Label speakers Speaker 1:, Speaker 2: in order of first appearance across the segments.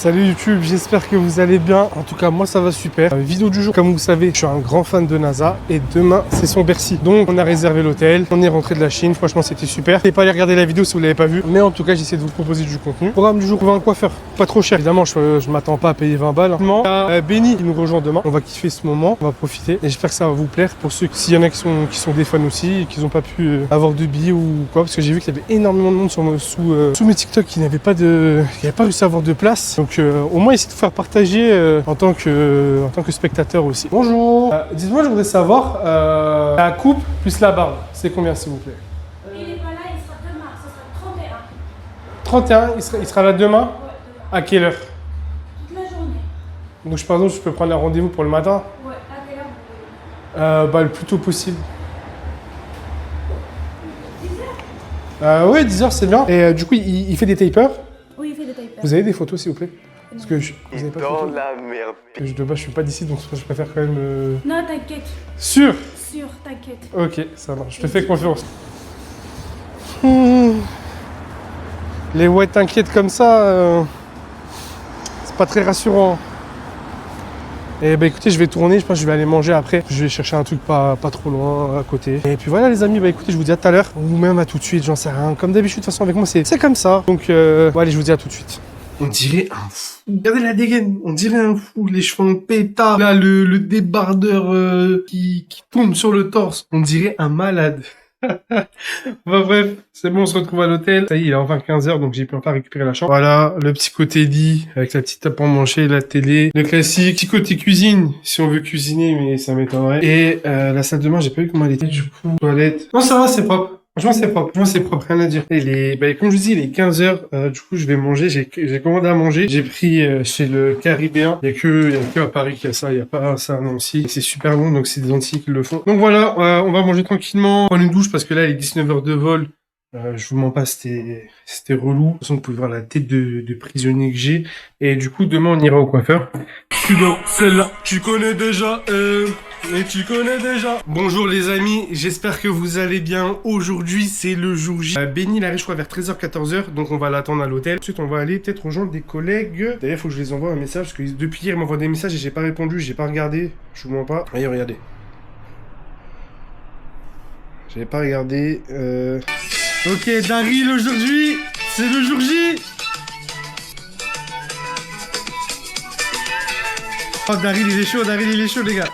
Speaker 1: Salut YouTube, j'espère que vous allez bien. En tout cas, moi ça va super. Vidéo du jour, comme vous savez, je suis un grand fan de NASA et demain c'est son Bercy. Donc on a réservé l'hôtel, on est rentré de la Chine, franchement c'était super. N'hésitez pas à aller regarder la vidéo si vous l'avez pas vue. Mais en tout cas, j'essaie de vous proposer du contenu. Programme du jour, trouver un coiffeur, pas trop cher. Évidemment, je m'attends pas à payer 20 balles. Il y a Benny qui nous rejoint demain. On va kiffer ce moment, on va profiter. Et j'espère que ça va vous plaire pour ceux, s'il y en a qui sont des fans aussi et qui n'ont pas pu avoir de billets ou quoi. Parce que j'ai vu qu'il y avait énormément de monde sous mes TikTok qui n'avaient pas réussi à avoir de place. Donc au moins essayer de faire partager en tant que spectateur aussi. Bonjour. Dites-moi, je voudrais savoir la coupe plus la barbe, c'est combien s'il vous plaît?
Speaker 2: Il n'est pas là, il sera demain, ce sera 31.
Speaker 1: 31, il sera là demain?
Speaker 2: Ouais, demain.
Speaker 1: À quelle heure?
Speaker 2: Toute la journée.
Speaker 1: Donc par exemple, je peux prendre un rendez-vous pour le matin?
Speaker 2: Ouais, à quelle heure vous voulez?
Speaker 1: Le plus tôt possible.
Speaker 2: 10h?
Speaker 1: Oui, 10h c'est bien. Et du coup, il fait des tapers?
Speaker 2: Oui, il fait des tapers.
Speaker 1: Vous avez des photos s'il vous plaît? Parce que vous avez pas de
Speaker 3: Dans
Speaker 1: photos?
Speaker 3: la merde.
Speaker 1: De base, je suis pas d'ici, donc je préfère quand même...
Speaker 2: Non, t'inquiète.
Speaker 1: Sûr?
Speaker 2: Sûr, t'inquiète.
Speaker 1: Ok, ça marche. Je te fais confiance. Les ouais t'inquiètes comme ça, c'est pas très rassurant. Et bah écoutez, je vais tourner, je pense que je vais aller manger après. Je vais chercher un truc pas trop loin à côté. Et puis voilà les amis, bah écoutez, je vous dis à tout à l'heure. Ou même à tout de suite, j'en sais rien. Comme d'habitude, de toute façon avec moi c'est comme ça. Donc bon, allez, je vous dis à tout de suite. On dirait un fou. Regardez la dégaine, on dirait un fou. Les cheveux en pétard. Là, le débardeur qui tombe sur le torse. On dirait un malade. Bah bref, c'est bon, on se retrouve à l'hôtel. Ça y est, il est enfin 15h, donc j'ai pu enfin récupérer la chambre. Voilà, le petit côté lit, avec la petite table à manger, la télé, le classique. Petit côté cuisine, si on veut cuisiner, mais ça m'étonnerait. Et la salle de bain, j'ai pas vu comment elle était. Du coup, toilette. Non, ça va, c'est propre. Franchement, c'est propre. Franchement, c'est propre, rien à dire. Et comme je vous dis, il est 15h. Du coup, je vais manger. J'ai commandé à manger. J'ai pris chez le Caribéen. Il y a que à Paris qu'il y a ça. Il y a pas ça à Nancy. C'est super bon. Donc, c'est des Antilles qui le font. Donc voilà, on va manger tranquillement. Prendre une douche parce que là, il est 19h de vol. Je vous mens pas, c'était relou. De toute façon, vous pouvez voir la tête de prisonnier que j'ai. Et du coup, demain, on ira au coiffeur. Tu dans celle-là, tu connais déjà, et tu connais déjà. Bonjour les amis, j'espère que vous allez bien. Aujourd'hui, c'est le jour J. Benny, il arrive, je crois, vers 13h, 14h. Donc, on va l'attendre à l'hôtel. Ensuite, on va aller peut-être rejoindre des collègues. D'ailleurs, il faut que je les envoie un message. Parce que depuis hier, ils m'envoient des messages et j'ai pas répondu, j'ai pas regardé. Je vous mens pas. Allez, regardez. J'avais pas regardé. Ok, Daryl, aujourd'hui, c'est le jour J. Oh, Daryl, il est chaud, les gars.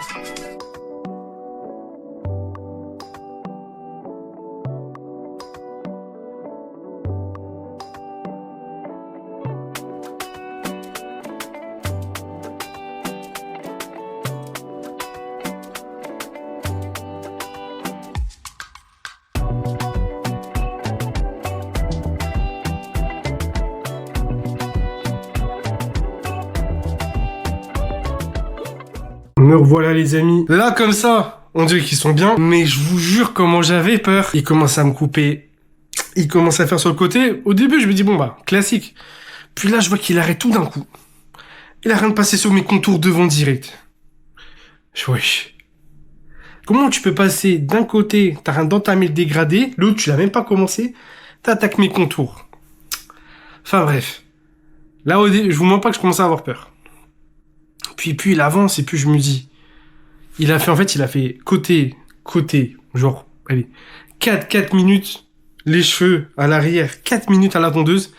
Speaker 1: Me revoilà les amis. Là comme ça, on dirait qu'ils sont bien. Mais je vous jure comment j'avais peur. Il commence à me couper. Il commence à faire sur le côté. Au début je me dis bon bah classique. Puis là je vois qu'il arrête tout d'un coup. Il arrête de passer sur mes contours devant direct. Wesh. Comment tu peux passer d'un côté, t'as rien d'entamer le dégradé. L'autre tu l'as même pas commencé. T'attaques mes contours. Enfin bref. Là au début, je vous mens pas que je commence à avoir peur. Puis il avance et puis je me dis, il a fait côté, genre, allez, 4 minutes, les cheveux à l'arrière, 4 minutes à la tondeuse,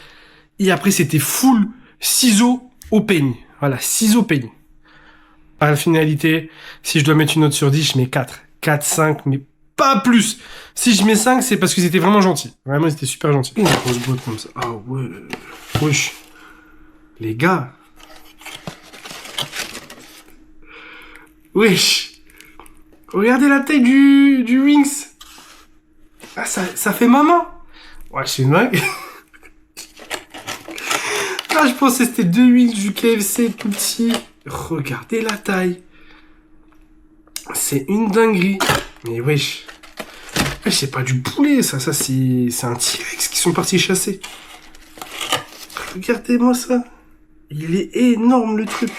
Speaker 1: et après c'était full ciseaux au peigne. Voilà, ciseaux peigne. À la finalité, si je dois mettre une note sur 10, je mets 4, 5, mais pas plus. Si je mets 5, c'est parce que c'était vraiment gentil. Vraiment, c'était super gentil. Une grosse boîte comme ça. Ah ouais. Wesh. Les gars. Wesh. Regardez la taille du Wings. Ah, ça fait maman. Ouais, c'est une dingue. Là, je pensais que c'était 2 Wings du KFC tout petit. Regardez la taille. C'est une dinguerie. Mais wesh. Wesh, c'est pas du poulet, ça c'est un T-Rex qui sont partis chasser. Regardez-moi ça. Il est énorme le truc.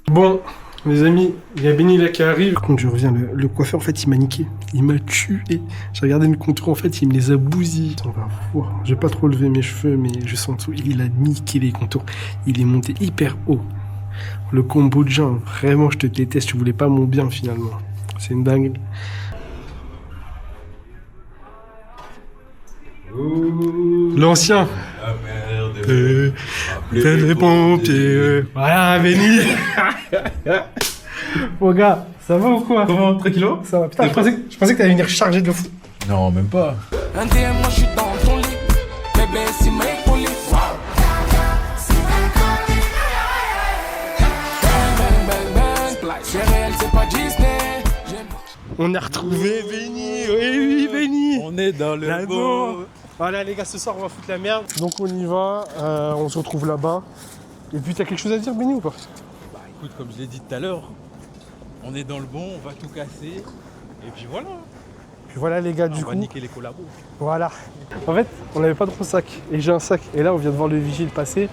Speaker 1: Bon, Les amis, il y a Benny là qui arrive. Par contre, je reviens, le coiffeur, en fait, il m'a niqué. Il m'a tué. J'ai regardé le contour, en fait, il me les a bousillés. On va voir. J'ai pas trop levé mes cheveux, mais je sens tout. Il a niqué les contours. Il est monté hyper haut. Le combo de gens, vraiment, je te déteste. Tu voulais pas mon bien, finalement. C'est une dingue. L'ancien.
Speaker 3: La merde.
Speaker 1: T'es les pompiers. Voilà, Benny. Bon gars, ça va ou quoi?
Speaker 3: Comment? Tranquillo?
Speaker 1: Ça va. Putain, je pensais que t'allais venir charger de fou.
Speaker 3: Non, même pas.
Speaker 4: Un DM, moi je suis dans ton lit. Bébé, si ma épaule est bang, bang, bang, bang. C'est réel, c'est pas Disney.
Speaker 1: On a retrouvé Benny. Oui, Benny.
Speaker 3: On est dans le
Speaker 1: Là-bas.
Speaker 3: beau.
Speaker 1: Voilà les gars, ce soir on va foutre la merde. Donc on y va, on se retrouve là-bas. Et puis t'as quelque chose à dire Benny ou pas?
Speaker 3: Bah écoute, comme je l'ai dit tout à l'heure, on est dans le bon, on va tout casser. Et puis voilà.
Speaker 1: Puis voilà les gars, du
Speaker 3: On va
Speaker 1: coup.
Speaker 3: niquer les collabos.
Speaker 1: Voilà. En fait, on n'avait pas de gros sac. Et j'ai un sac. Et là on vient de voir le vigile passer.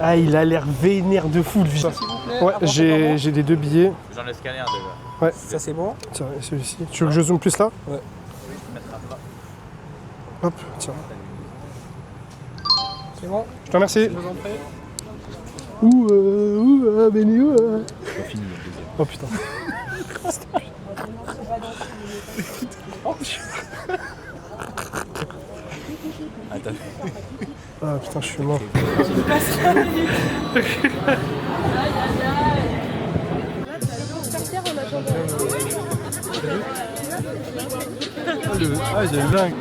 Speaker 1: Ah, il a l'air vénère de fou le vigile. Ouais, j'ai les 2 billets.
Speaker 5: J'en ai scanné un déjà.
Speaker 1: Ouais.
Speaker 6: Ça c'est bon?
Speaker 1: Tiens, et celui-ci. Tu veux que je zoome plus là?
Speaker 6: Ouais.
Speaker 1: Hop, tiens.
Speaker 6: C'est bon?
Speaker 1: Je te remercie.
Speaker 6: Je vous en prie.
Speaker 1: Benny,
Speaker 3: C'est pas fini le deuxième.
Speaker 1: Oh putain.
Speaker 3: Attends.
Speaker 1: Ah putain, je suis mort. Ah, j'ai le dingue.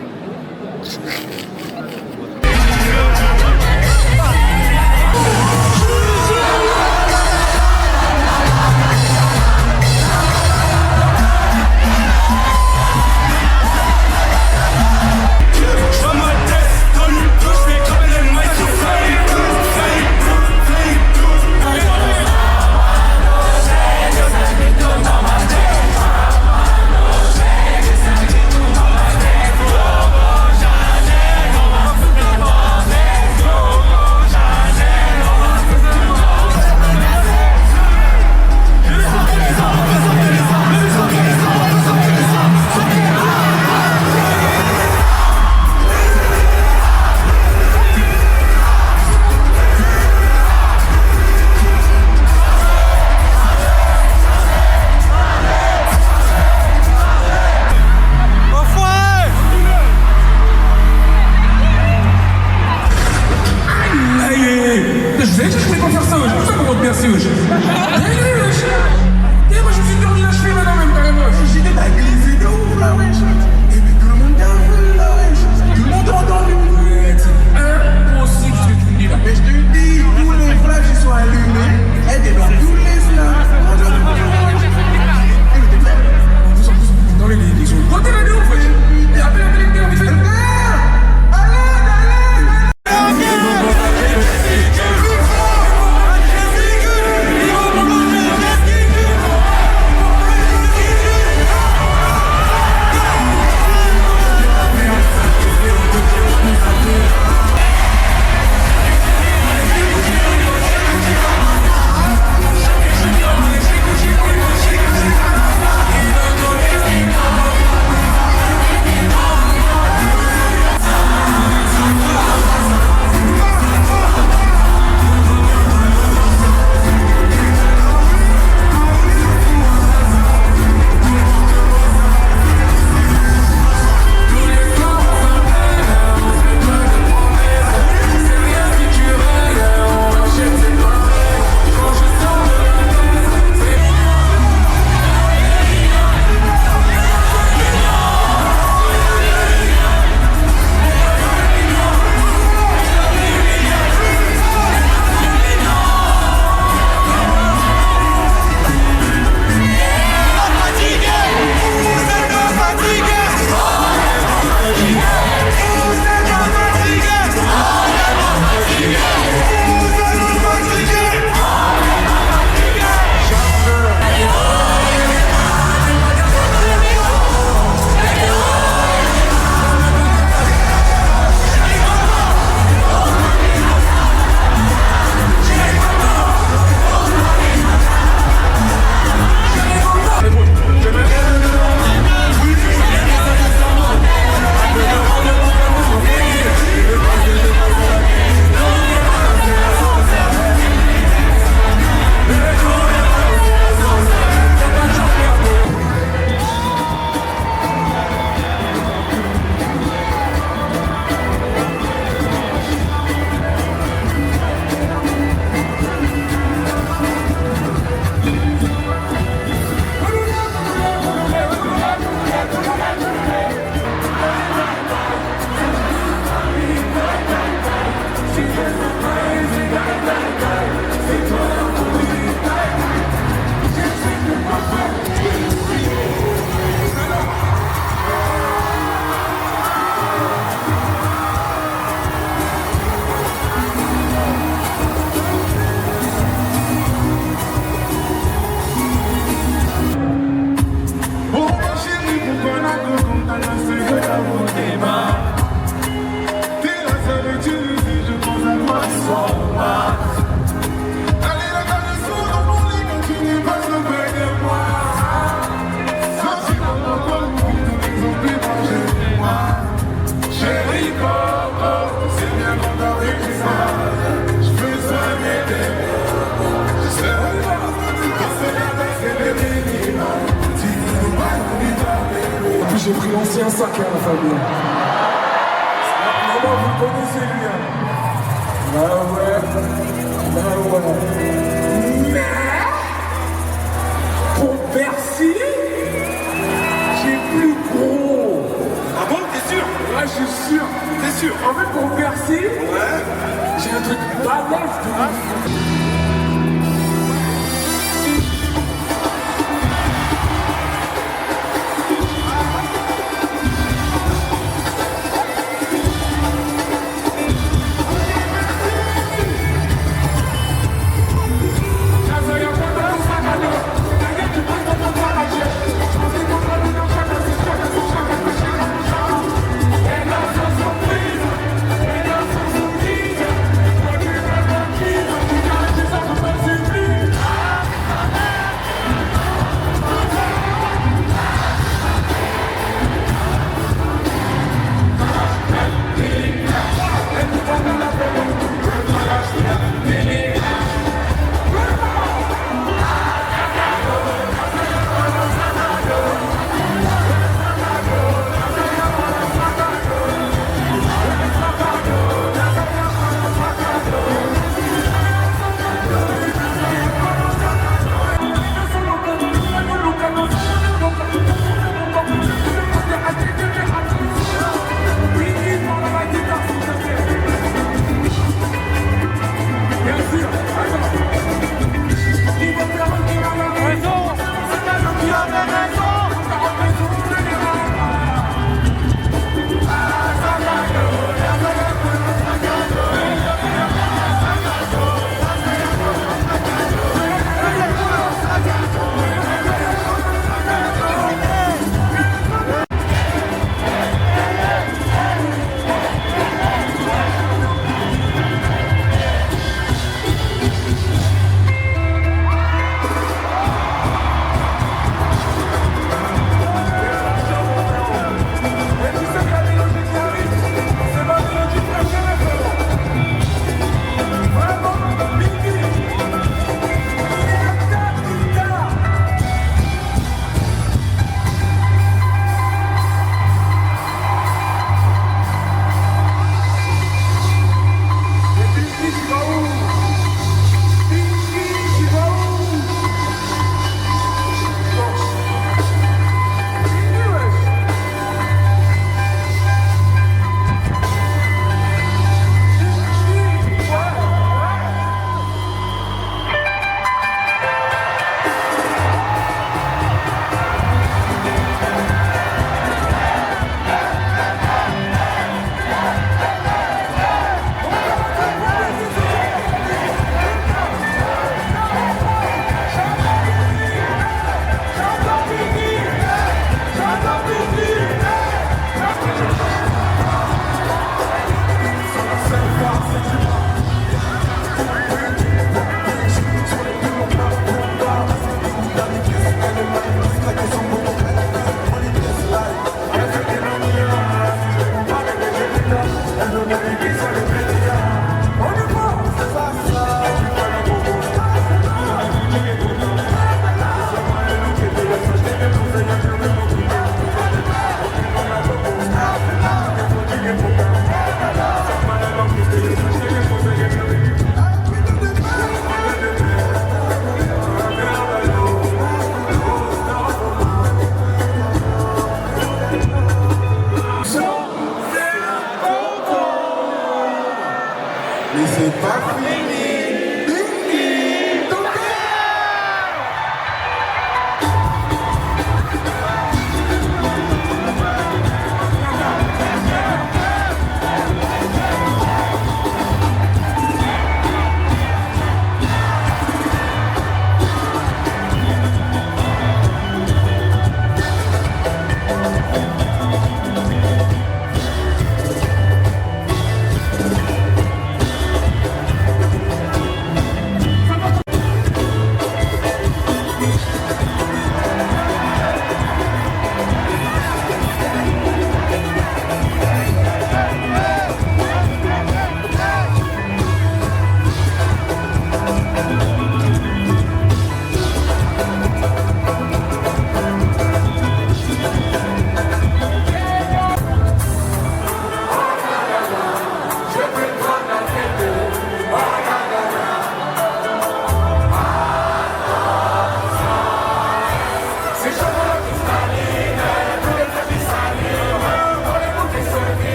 Speaker 5: J'ai pris l'ancien sac, hein, la famille. Normalement, vous le connaissez, lui. Hein. Ah ouais. Mais pour Bercy, j'ai plus gros.
Speaker 6: Ah bon, t'es sûr?
Speaker 5: Ouais, je suis sûr.
Speaker 6: T'es sûr?
Speaker 5: En fait, pour Bercy,
Speaker 6: Ouais.
Speaker 5: j'ai un truc balèze de ouf.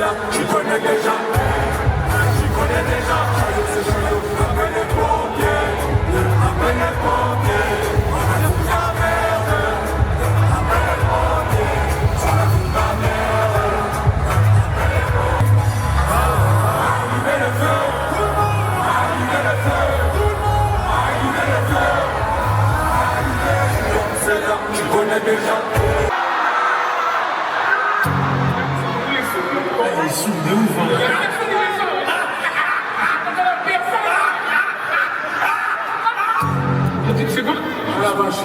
Speaker 5: là, tu connais déjà. Tu connais déjà. Appelle les pompiers. Appelle les pompiers. On a tout la merde. Appelle les pompiers. On a tout la merde. Appelle les pompiers. Allumez le feu. Allumez le feu. Allumez le feu. C'est là, tu connais déjà. Ils sont de ouf, hein. C'est quoi? La vache.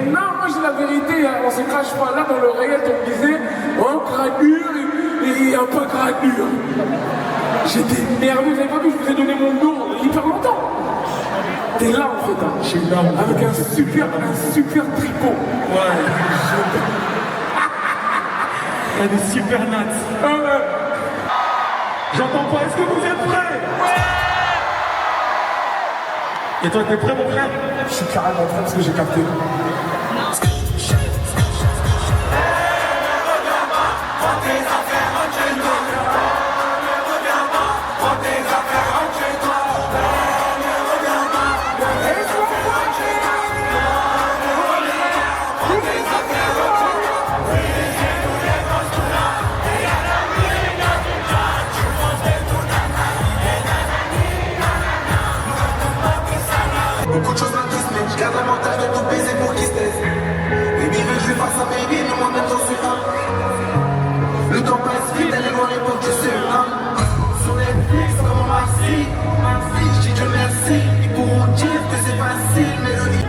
Speaker 5: Non, moi j'ai la vérité, hein, on se crache pas. Là dans l'oreillette on me disait oh gradure et un peu gradure. J'étais nerveux, vous avez pas vu, je vous ai donné mon nom hyper longtemps. T'es là en fait, hein. Je suis là avec un super tricot. Ouais. T'as des super nattes. J'entends pas, est-ce que vous êtes prêts? Ouais. Et toi t'es prêt mon frère? Je suis carrément prêt parce que j'ai capté.
Speaker 6: Beaucoup de choses m'attistent, mais je garde l'avantage de tout baiser pour qu'ils se taisent. Baby veut que je lui fasse un baby, nous en même temps sur un. Le temps passe vite, elle est loin l'époque, je sais un. Sur Netflix, comme Marcy, je dis Dieu merci. Ils pourront dire que c'est facile, mélodie.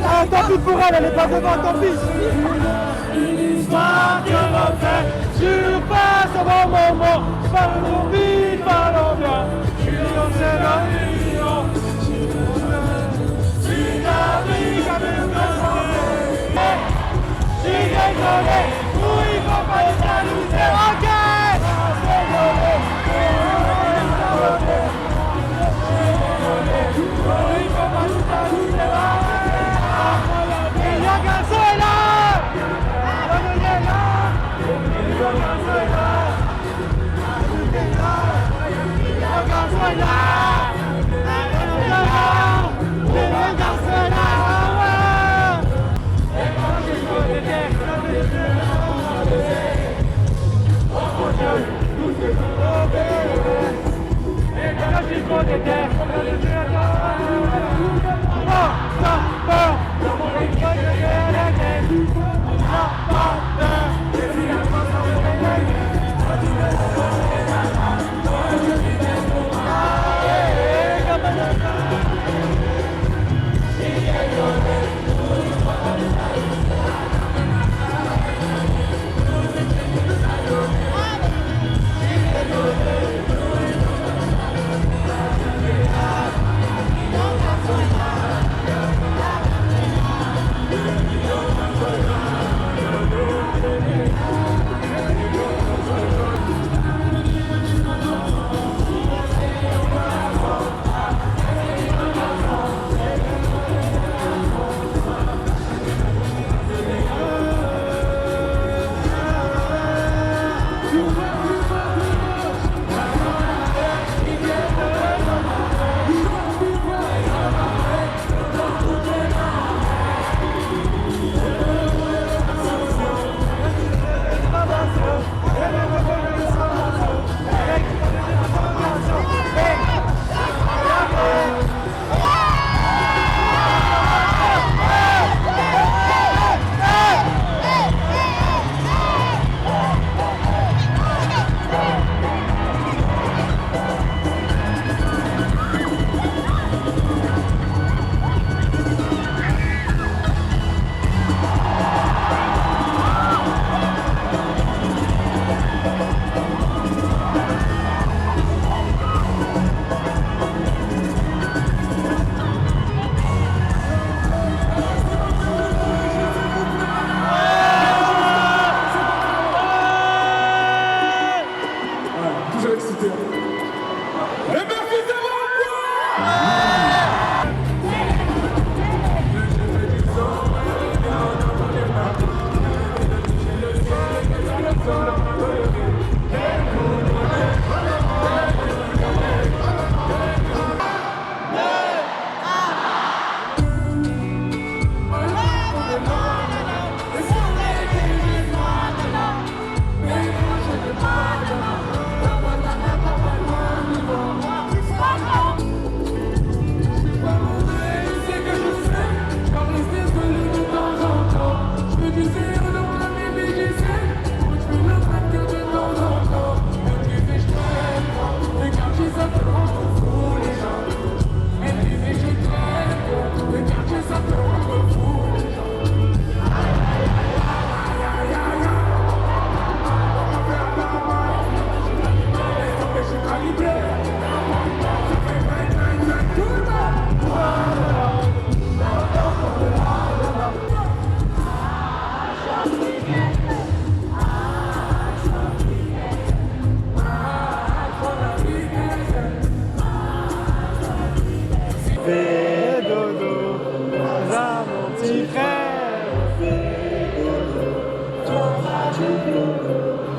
Speaker 1: Ah, tant pis pour elle est pas devant, tant pis. Une histoire que refait, surpasse au bon moment. Parlons vite, parlons bien. Union, c'est la union. Si l'Afrique a vu que chanter, si désolé, où il faut pas les saluer. Ok! Yeah.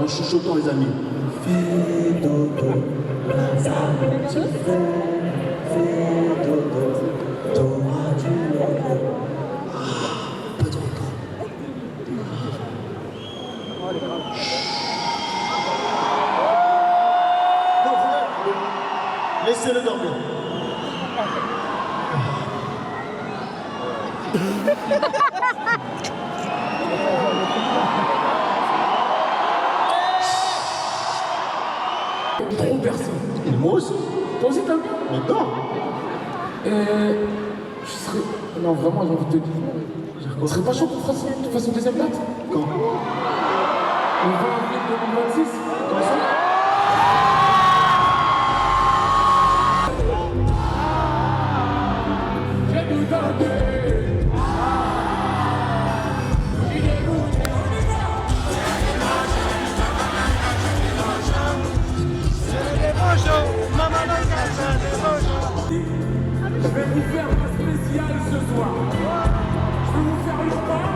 Speaker 7: En chuchotant les amis. Fais dodo, tu fais dodo, t'auras du logo. Pas trop tôt. Non, laissez-le dormir.
Speaker 8: Trop personne.
Speaker 7: Et moi aussi.
Speaker 8: Toi aussi t'as vu?
Speaker 7: Mais non.
Speaker 8: Je serais... Non vraiment j'ai envie de te dire. On serait pas chaud qu'on fasse une deuxième date?
Speaker 7: Quand?
Speaker 8: Le 20 avril 2026.
Speaker 7: Quand ça?
Speaker 8: J'ai tout donné. Il est goûté, on y va. Je vais vous faire un spécial ce soir. Je vais vous faire le pas.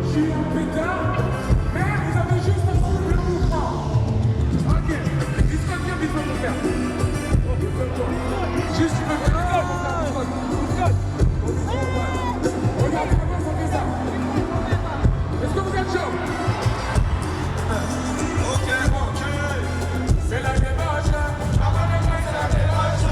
Speaker 8: Je suis un pétard. Mais vous avez juste à suivre le mouvement. Ok. Dis-moi bien, dis-moi mon père. Juste tu veux faire ça. Regardez comment ça fait ça. Est-ce que vous êtes chaud? Ok. C'est la démarche. C'est la démarche.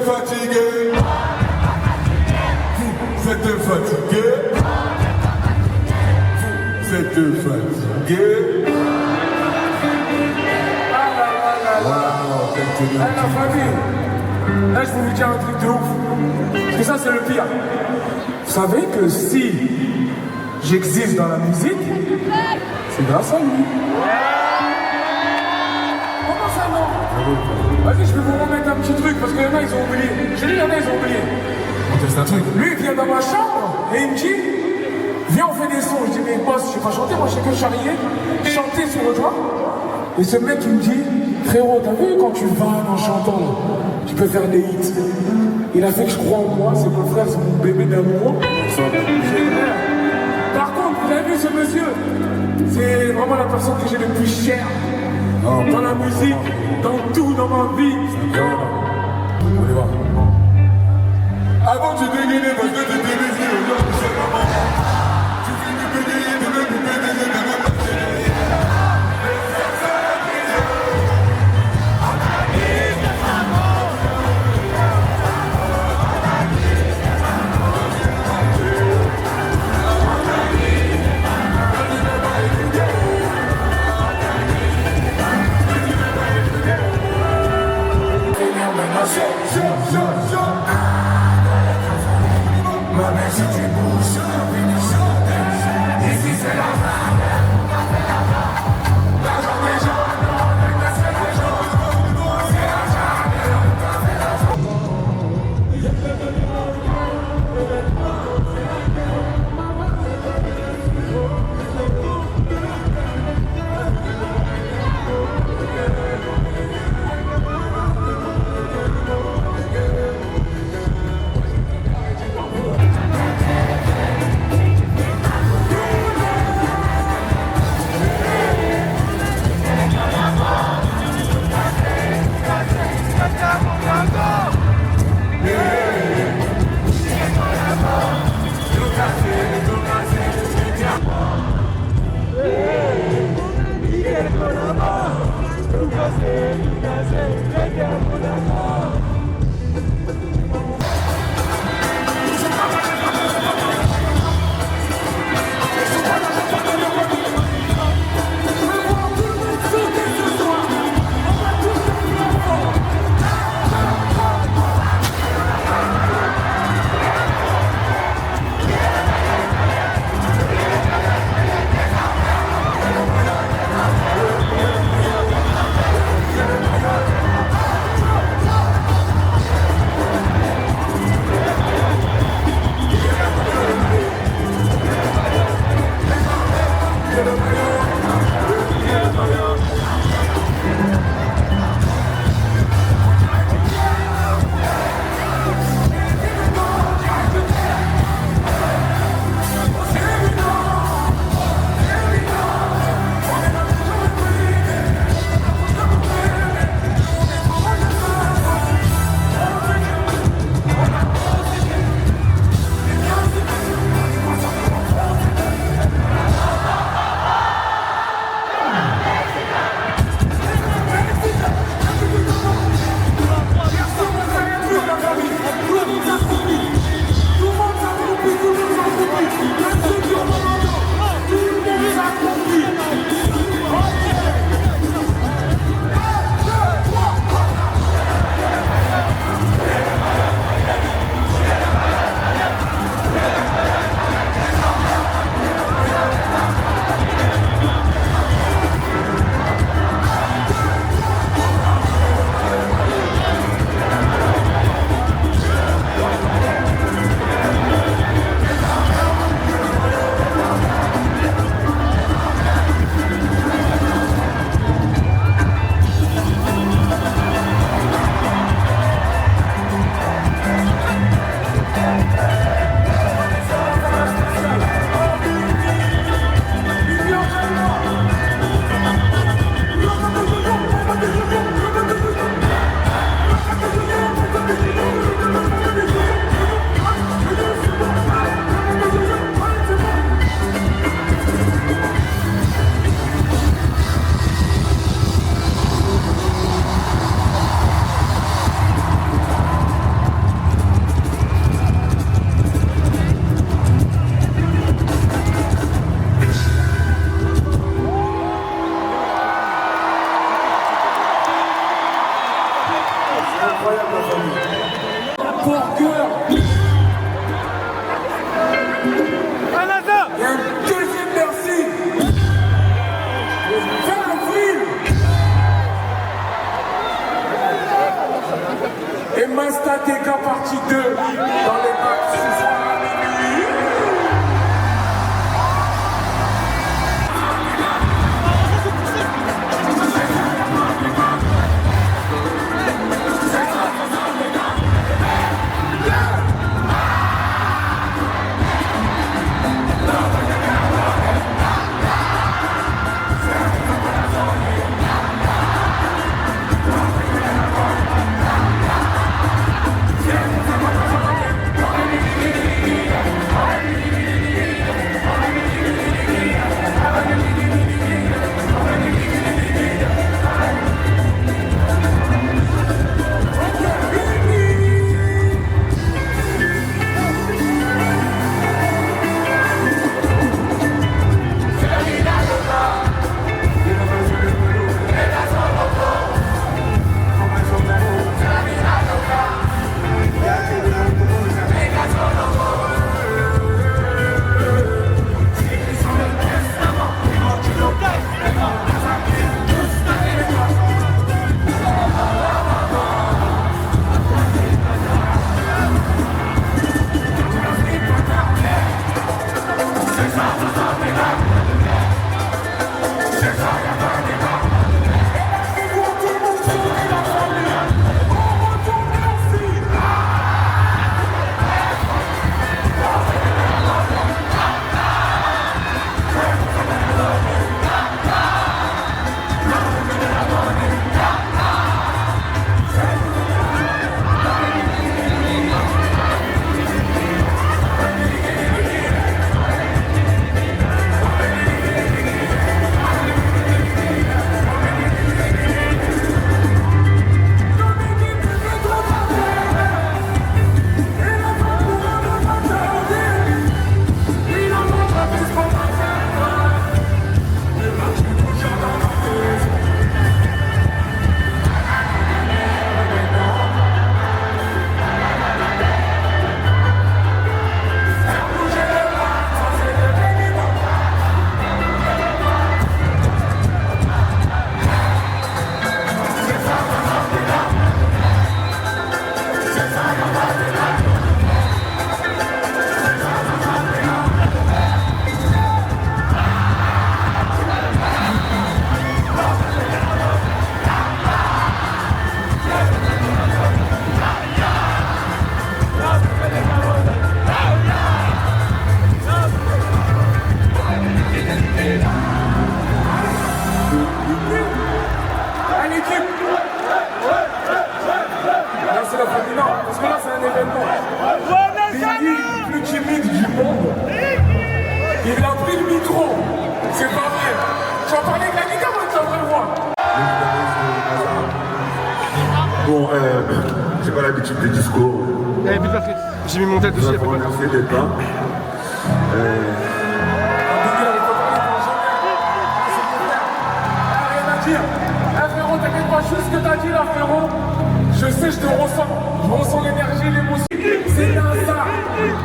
Speaker 5: fatigué. Vous êtes fatigué. Vous êtes fatigué.
Speaker 8: La famille, là je vais vous dire un truc de ouf. Parce que ça c'est le pire. Vous savez que si j'existe dans la musique, c'est grâce à lui. Comment ça non? Vas-y, je vais vous remettre un petit truc parce que y en a ils ont oublié. J'ai dit, y en a ils ont oublié.
Speaker 5: On teste un truc.
Speaker 8: Lui il vient dans ma chambre et il me dit, viens on fait des sons. Je dis, mais boss, je sais pas chanter, moi je sais que charrier, chanter sur le toit. Et ce mec il me dit, frérot, t'as vu quand tu vas en chantant, là, tu peux faire des hits. Il a fait que je crois en moi, c'est mon frère, c'est mon bébé d'amour. Par contre, vous avez vu ce monsieur, c'est vraiment la personne que j'ai le plus cher dans la musique, dans tout, dans ma vie.
Speaker 5: On y va. Avant tu dégainais parce que tu étais baisé, tu finis de bégayer, de même de bégayer, de même de Ma mère si tu bouges,
Speaker 8: Il a pris le micro. C'est pas vrai. Tu vas parler avec la guitare ou avec la vraie voix?
Speaker 5: Bon, j'ai pas l'habitude des discours.
Speaker 1: Eh, putain, j'ai mis mon tête
Speaker 5: Je
Speaker 1: dessus,
Speaker 5: vais
Speaker 1: il y a pas de
Speaker 5: remercier d'être là.
Speaker 8: Rien à dire. Eh frérot, t'inquiète pas, juste ce que t'as dit là, frérot. Je sais, je te ressens. Je ressens l'énergie, l'émotion. C'est là, ça.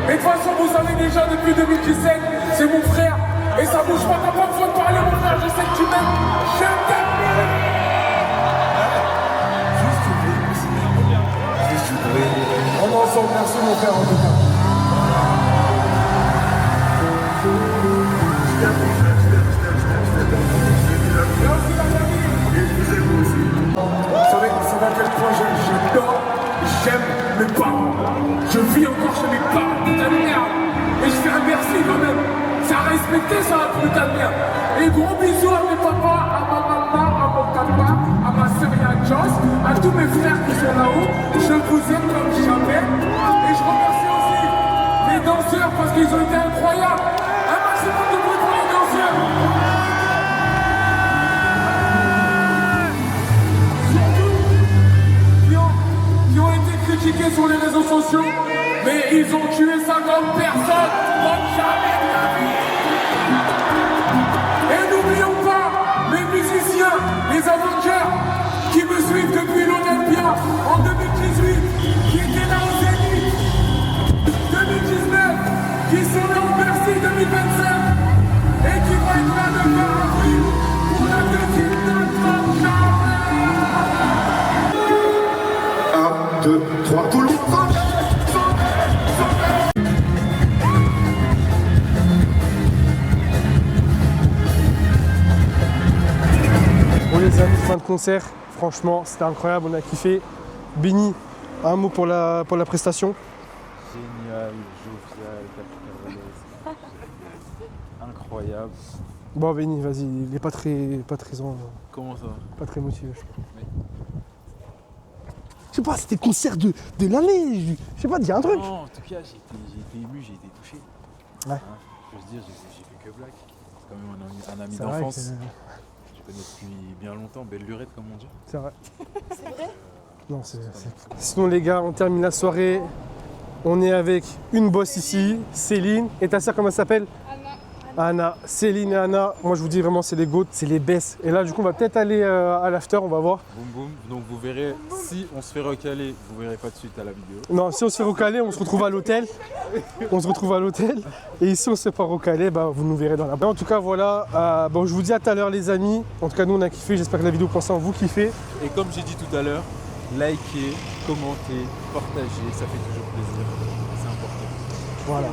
Speaker 8: Et de toute façon, vous savez déjà depuis 2017, c'est mon frère. Et ça bouge pas, t'as pas besoin de parler, mon frère. Je sais que tu m'aimes. Je t'aime. On est ensemble, merci mon frère en tout cas. Merci la famille. Vous savez à quel point j'adore, j'aime mes parents. Je vis encore chez mes parents, putain de merde. Et je fais un merci quand même. C'est à respecter ça, putain de merde. Et gros bisous à mes papas, à ma maman, à mon papa, à ma sœur et à Joss, à tous mes frères qui sont là-haut. Je vous aime comme jamais. Et je remercie aussi les danseurs parce qu'ils ont été incroyables. Un maximum de bruit pour les danseurs. Qui ont été critiqués sur les réseaux sociaux, mais ils ont tué ça comme personne, comme jamais de la vie. Et n'oublions pas les musiciens, les Avengers, qui me suivent depuis l'Olympia en 2018, qui étaient là au Zénith 2019, qui sont là au Bercy 2025, et qui vont être là le 20 avril pour la deuxième date comme jamais.
Speaker 5: 1, 2, 3, tout le monde.
Speaker 1: Bon les amis, fin de concert, franchement c'était incroyable, on a kiffé. Benny, un mot pour la prestation.
Speaker 3: Génial, jovial, incroyable.
Speaker 1: Bon Benny, vas-y, il est pas très
Speaker 3: Comment ça va?
Speaker 1: pas très motivé. Je sais pas, c'était le concert de l'année, je sais pas, dis un truc.
Speaker 3: Non, en tout cas, j'ai été ému, j'ai été touché.
Speaker 1: Ouais.
Speaker 3: Hein, je veux se dire, j'ai fait que blague. C'est quand même un ami
Speaker 1: C'est vrai
Speaker 3: d'enfance.
Speaker 1: que
Speaker 3: Je connais depuis bien longtemps, belle lurette comme on dit.
Speaker 1: c'est vrai. C'est vrai. Non, c'est. Sinon les gars, on termine la soirée. On est avec une boss ici, Céline. Et ta sœur, comment elle s'appelle? Anna, Céline et Anna, moi je vous dis vraiment c'est les goats, c'est les bestes. Et là du coup on va peut-être aller à l'after, on va voir.
Speaker 3: Boum boum, donc vous verrez, si on se fait recaler, vous verrez pas de suite à la vidéo.
Speaker 1: Non, si on se fait recaler, on se retrouve à l'hôtel. On se retrouve à l'hôtel. Et ici on se fait pas recaler, bah, vous nous verrez dans la... En tout cas voilà, bon, je vous dis à tout à l'heure les amis. En tout cas nous on a kiffé, j'espère que la vidéo pour l'instant vous kiffez.
Speaker 3: Et comme j'ai dit tout à l'heure, likez, commentez, partagez, ça fait toujours plaisir. C'est important.
Speaker 1: Voilà.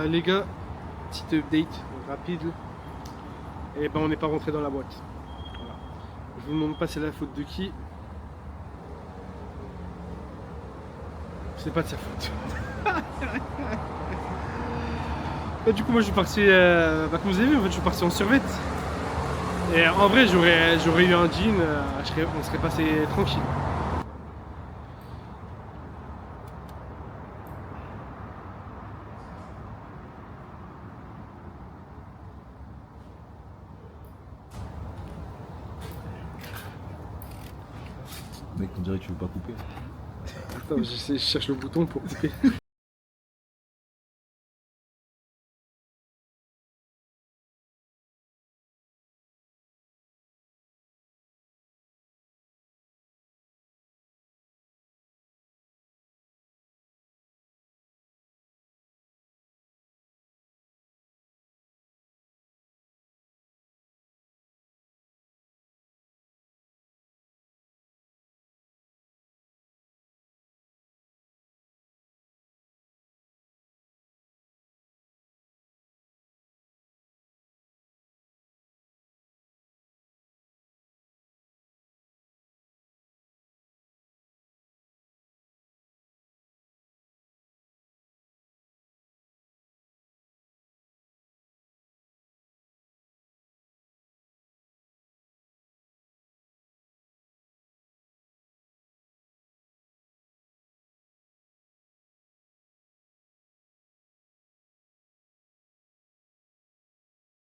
Speaker 1: Les gars, petite update rapide. Et ben on n'est pas rentré dans la boîte. Voilà. Je vous demande pas c'est la faute de qui. C'est pas de sa faute. Et du coup moi je suis parti, comme vous avez vu en fait je suis parti en survêt. Et en vrai j'aurais eu un jean, on serait passé tranquille.
Speaker 3: Mec, on dirait que tu veux pas couper.
Speaker 1: Attends, je cherche le bouton pour couper.